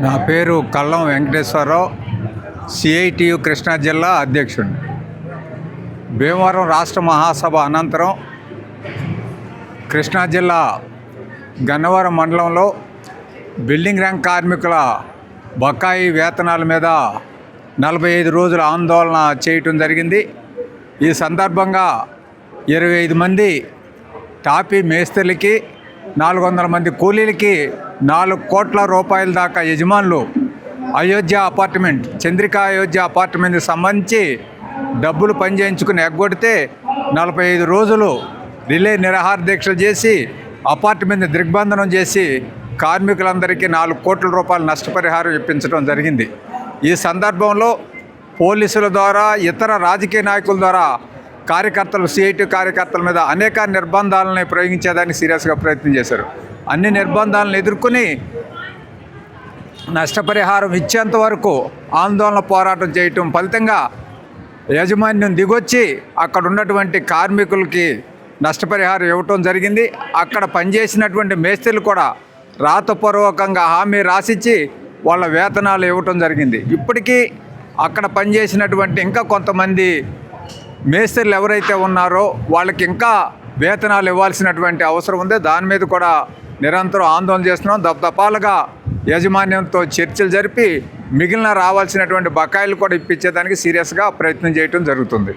నా పేరు కల్లం వెంకటేశ్వరరావు, సిఐటియు కృష్ణా జిల్లా అధ్యక్షుడిని. భీమవరం రాష్ట్ర మహాసభ అనంతరం కృష్ణా జిల్లా గన్నవరం మండలంలో బిల్డింగ్ రంగ కార్మికుల బకాయి వేతనాల మీద 45 రోజుల ఆందోళన చేయటం జరిగింది. ఈ సందర్భంగా 25 మంది టాపీ మేస్త్రులకి, 400 మంది కూలీలకి 4 కోట్ల రూపాయల దాకా యజమానులు అయోధ్య అపార్ట్మెంట్, చంద్రికా అయోధ్య అపార్ట్మెంట్కి సంబంధించి డబ్బులు పనిచేయించుకుని ఎగ్గొడితే 45 రోజులు రిలే నిరాహార దీక్షలు చేసి అపార్ట్మెంట్ని దిగ్బంధనం చేసి కార్మికులందరికీ 4 కోట్ల రూపాయల నష్టపరిహారం ఇప్పించడం జరిగింది. ఈ సందర్భంలో పోలీసుల ద్వారా, ఇతర రాజకీయ నాయకుల ద్వారా కార్యకర్తలు, సిఐటి కార్యకర్తల మీద అనేక నిర్బంధాలను ప్రయోగించేదానికి సీరియస్గా ప్రయత్నం చేశారు. అన్ని నిర్బంధాలను ఎదుర్కొని నష్టపరిహారం ఇచ్చేంత వరకు ఆందోళన పోరాటం చేయటం ఫలితంగా యాజమాన్యం దిగొచ్చి అక్కడ ఉన్నటువంటి కార్మికులకి నష్టపరిహారం ఇవ్వటం జరిగింది. అక్కడ పనిచేసినటువంటి మేస్త్రీలు కూడా రాతపూర్వకంగా హామీ రాసిచ్చి వాళ్ళ వేతనాలు ఇవ్వటం జరిగింది. ఇప్పటికీ అక్కడ పనిచేసినటువంటి ఇంకా కొంతమంది మేస్త్రీలు ఎవరైతే ఉన్నారో వాళ్ళకి ఇంకా వేతనాలు ఇవ్వాల్సినటువంటి అవసరం ఉంది. దాని మీద కూడా నిరంతరం ఆందోళన చేస్తున్నాం. దఫాలుగా యాజమాన్యంతో చర్చలు జరిపి మిగిలిన రావాల్సినటువంటి బకాయిలు కూడా ఇప్పించేదానికి సీరియస్గా ప్రయత్నం చేయటం జరుగుతుంది.